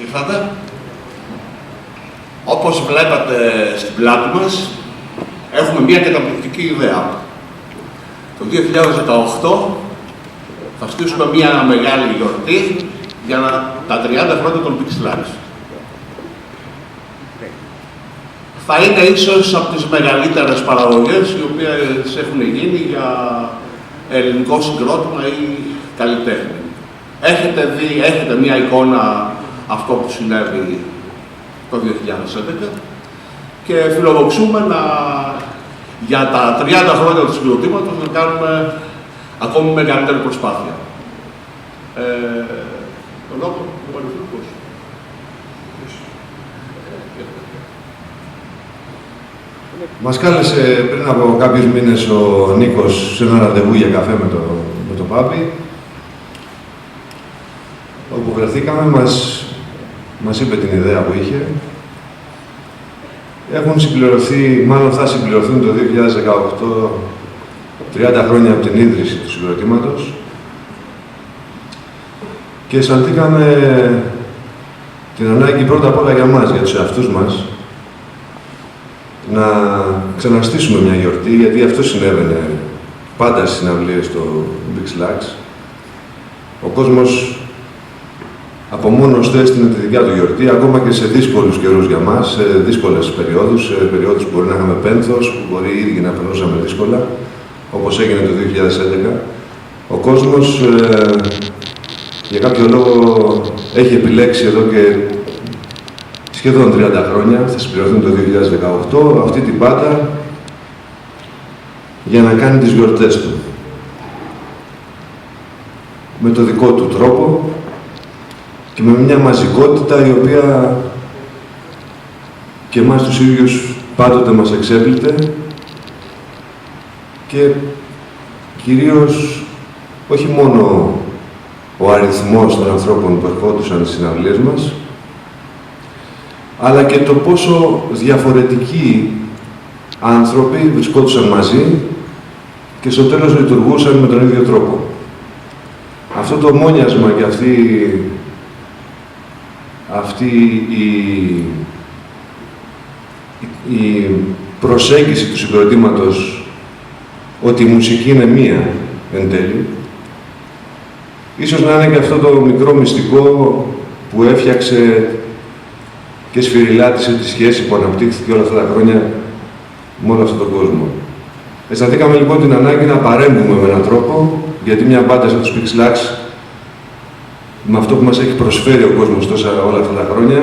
Ήρθατε. Όπως βλέπατε στην πλάτη μας, έχουμε μια καταπληκτική ιδέα. Το 2018 θα στήσουμε μια μεγάλη γιορτή για τα 30 χρόνια των Pixelax. Θα είναι ίσως από τις μεγαλύτερες παραγωγές οι οποίες έχουν γίνει για ελληνικό συγκρότημα ή καλλιτέχνη. Έχετε μια εικόνα αυτό που συνέβη το 2011 και φιλοδοξούμε για τα 30 χρόνια του συγκροτήματος να κάνουμε ακόμη μεγαλύτερη προσπάθεια. Το λόγο του Πανεπιστημίου. Μας κάλεσε πριν από κάποιους μήνες ο Νίκος σε ένα ραντεβού για καφέ με το Πάπη. Όπου βρεθήκαμε, μας είπε την ιδέα που είχε. Έχουν συμπληρωθεί, μάλλον θα συμπληρωθούν το 2018 30 χρόνια από την ίδρυση του συγκροτήματος και αισθανθήκαμε την ανάγκη πρώτα απ' όλα για μας, για τους εαυτούς μας, να ξαναστήσουμε μια γιορτή, γιατί αυτό συνέβαινε πάντα στις συναυλίες στο Pixelax. Ο κόσμος από μόνος του έστεινε τη δικιά του γιορτή, ακόμα και σε δύσκολους καιρούς για μας, σε δύσκολες περιόδους, σε περιόδους που μπορεί να είχαμε πένθος, που μπορεί οι ίδιοι να περνούσαμε δύσκολα, όπως έγινε το 2011. Ο κόσμος, για κάποιο λόγο, έχει επιλέξει εδώ και σχεδόν 30 χρόνια, θα συμπληρωθούν το 2018, αυτή την πάτα για να κάνει τις γιορτές του. Με το δικό του τρόπο και με μια μαζικότητα η οποία και εμάς τους ίδιους πάντοτε μας εξέπλητε και κυρίως όχι μόνο ο αριθμός των ανθρώπων που ερχόντουσαν στις συναυλίες μας, αλλά και το πόσο διαφορετικοί άνθρωποι βρισκόντουσαν μαζί και στο τέλος λειτουργούσαν με τον ίδιο τρόπο. Αυτό το μόνιασμα και αυτή η προσέγγιση του συγκροτήματος ότι η μουσική είναι μία εν τέλει, ίσως να είναι και αυτό το μικρό μυστικό που έφτιαξε και σφυριλάτησε τη σχέση που αναπτύχθηκε όλα αυτά τα χρόνια με όλο αυτόν τον κόσμο. Αισθανθήκαμε λοιπόν την ανάγκη να παρέμβουμε με έναν τρόπο, γιατί μια μπάντα σαν τους Pixelax, με αυτό που μας έχει προσφέρει ο κόσμος όλα αυτά τα χρόνια,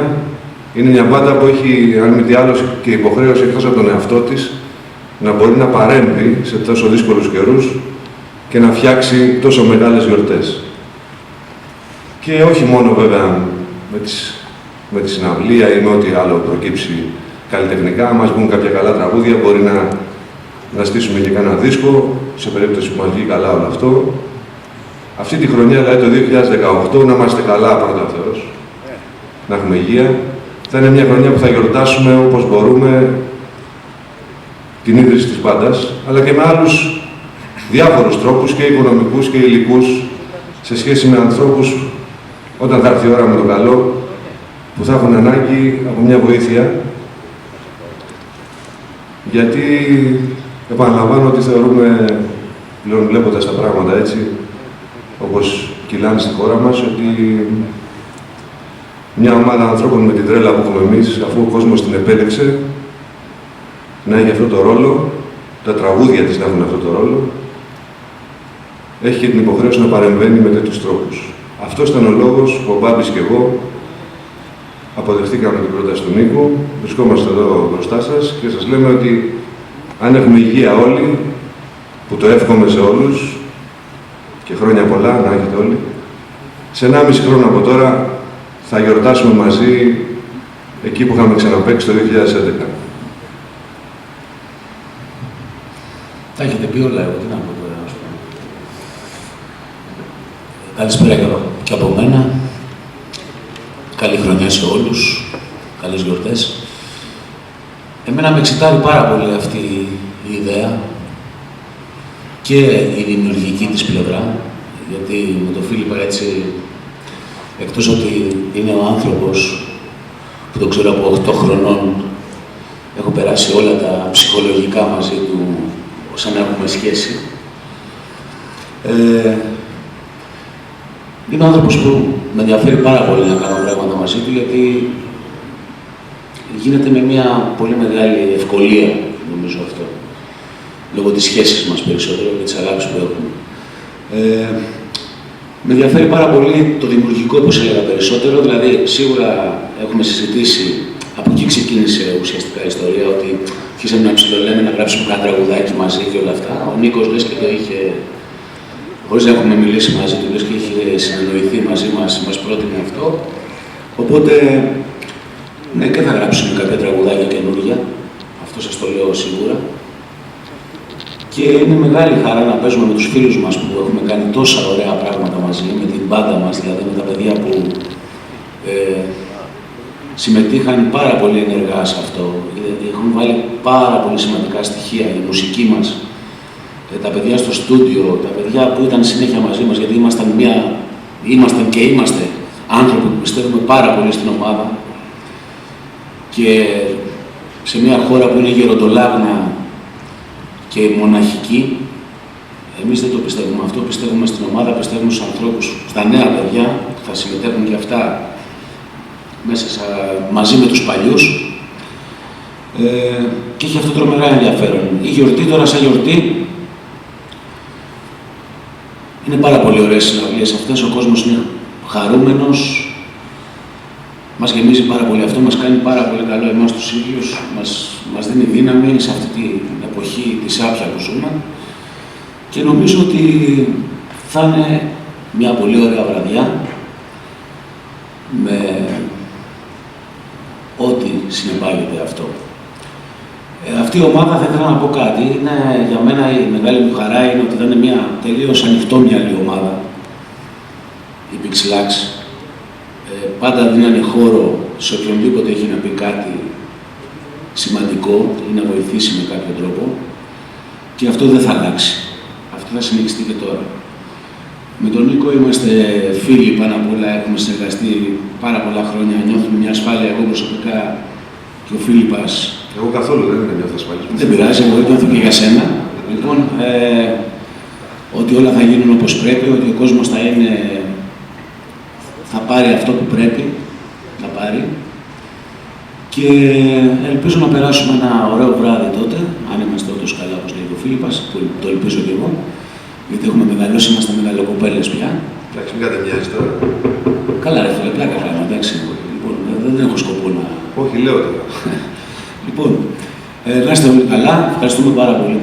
είναι μια μπάντα που έχει, αν μη τι άλλο, και υποχρέωση εκτός από τον εαυτό της, να μπορεί να παρέμβει σε τόσο δύσκολους καιρούς και να φτιάξει τόσο μεγάλες γιορτές. Και όχι μόνο βέβαια με τη συναυλία ή με ό,τι άλλο προκύψει καλλιτεχνικά, μας βγουν κάποια καλά τραγούδια, μπορεί να στήσουμε και κανένα δίσκο, σε περίπτωση που μας βγει καλά όλο αυτό. Αυτή τη χρονιά, δηλαδή το 2018, να είμαστε καλά πρώτα ο Θεός, να έχουμε υγεία. Θα είναι μια χρονιά που θα γιορτάσουμε όπως μπορούμε την ίδρυση της μπάντας, αλλά και με άλλους διάφορους τρόπους και οικονομικούς και υλικούς σε σχέση με ανθρώπους, όταν θα έρθει η ώρα με το καλό, που θα έχουν ανάγκη από μια βοήθεια. Γιατί επαναλαμβάνω ότι θεωρούμε, πλέον βλέποντας τα πράγματα έτσι, όπως κυλάνε στη χώρα μας, ότι μια ομάδα ανθρώπων με την τρέλα που έχουμε εμείς, αφού ο κόσμος την επέλεξε, να έχει αυτό το ρόλο, τα τραγούδια της να έχουν αυτό το ρόλο, έχει και την υποχρέωση να παρεμβαίνει με τέτοιους τρόπους. Αυτός ήταν ο λόγος που ο Μπάμπης και εγώ αποδεχτήκαμε την πρόταση του Νίκου, βρισκόμαστε εδώ μπροστά σας και σας λέμε ότι αν έχουμε υγεία όλοι, που το εύχομαι σε όλους, και χρόνια πολλά να έχετε όλοι, σε 1,5 χρόνο από τώρα θα γιορτάσουμε μαζί εκεί που είχαμε ξαναπαίξει το 2011. Τα έχετε πει όλα, εγώ τι να πω τώρα, ας πούμε. Καλησπέρα και από μένα. Καλή χρονιά σε όλους. Καλές γιορτές. Εμένα με εξητάρει πάρα πολύ αυτή η ιδέα και η δημιουργική της πλευρά, γιατί με τον Φίλιππα έτσι Εκτός ότι είναι ο άνθρωπος που τον ξέρω από 8 χρονών, έχω περάσει όλα τα ψυχολογικά μαζί του, σαν να έχουμε σχέση. Είναι ο άνθρωπος που με ενδιαφέρει πάρα πολύ να κάνω πράγματα μαζί του, γιατί γίνεται με μια πολύ μεγάλη ευκολία, νομίζω αυτό. Λόγω της σχέσης μας περισσότερο και της αγάπης που έχουμε. Με ενδιαφέρει πάρα πολύ το δημιουργικό, όπως έλεγα περισσότερο, δηλαδή σίγουρα έχουμε συζητήσει, από εκεί ξεκίνησε ουσιαστικά η ιστορία, ότι αρχίσαμε να ψιλολέμε να γράψουμε ένα τραγουδάκι μαζί και όλα αυτά. Ο Νίκος λες και το είχε, χωρίς να έχουμε μιλήσει μαζί του, λες και είχε συνεννοηθεί μαζί μας, μας πρότεινε αυτό. Οπότε, ναι, και θα γράψουμε κάποια τραγουδάκια καινούργια, αυτό σας το λέω σίγουρα. Και είναι μεγάλη χαρά να παίζουμε με τους φίλους μας που έχουμε κάνει τόσα ωραία πράγματα μαζί, με την μπάντα μας, δηλαδή με τα παιδιά που συμμετείχαν πάρα πολύ ενεργά σε αυτό. Έχουν βάλει πάρα πολύ σημαντικά στοιχεία, η μουσική μας, τα παιδιά στο στούντιο, τα παιδιά που ήταν συνέχεια μαζί μας, γιατί ήμασταν και είμαστε άνθρωποι που πιστεύουμε πάρα πολύ στην ομάδα και σε μια χώρα που είναι γεροντολάγνα και μοναχική, εμείς δεν το πιστεύουμε αυτό, πιστεύουμε στην ομάδα, πιστεύουμε στους ανθρώπους, στα νέα παιδιά που θα συμμετέχουν και αυτά μέσα μαζί με τους παλιούς και έχει αυτό τρομερά ενδιαφέρον. Η γιορτή τώρα σαν γιορτή είναι πάρα πολύ ωραίες συναυλίες αυτές, ο κόσμος είναι χαρούμενος, μας γεμίζει πάρα πολύ αυτό, μας κάνει πάρα πολύ καλό εμάς τους ίδιους, μας δίνει δύναμη σε αυτή την εποχή της άπια που ζούμε και νομίζω ότι θα είναι μια πολύ ωραία βραδιά με ό,τι συνεπάγεται αυτό. Αυτή η ομάδα, θα ήθελα να πω κάτι, είναι, για μένα η μεγάλη μου χαρά είναι ότι θα είναι μια τελείως ανοιχτόμυαλη ομάδα, η Pixelax. Πάντα δίνανε χώρο σε οποιονδήποτε έχει να πει κάτι σημαντικό ή να βοηθήσει με κάποιο τρόπο και αυτό δεν θα αλλάξει. Αυτό θα συνεχιστεί και τώρα. Με τον Νίκο είμαστε φίλοι πάνω απ' όλα, έχουμε συνεργαστεί πάρα πολλά χρόνια, νιώθουμε μια ασφάλεια εγώ προσωπικά και ο Φίλιππας. Εγώ καθόλου δεν νιώθω ασφαλής. Δεν πειράζει, εγώ νιώθω και για σένα. Λοιπόν, ότι όλα θα γίνουν όπως πρέπει, ότι ο κόσμος θα πάρει αυτό που πρέπει να πάρει και ελπίζω να περάσουμε ένα ωραίο βράδυ τότε, αν είμαστε όντως καλά, όπως λέει ο Φίλιππας, που το ελπίζω και εγώ, γιατί έχουμε μεγαλώσει, είμαστε μεγαλοκοπέλες πια. Εντάξει, μην κατεμοιάζεις τώρα. Καλά ρε φίλε, πλάκα κάνω, εντάξει. Λοιπόν, δεν έχω σκοπό να... Όχι, λέω τώρα. Λοιπόν, να είστε όλοι καλά, ευχαριστούμε πάρα πολύ.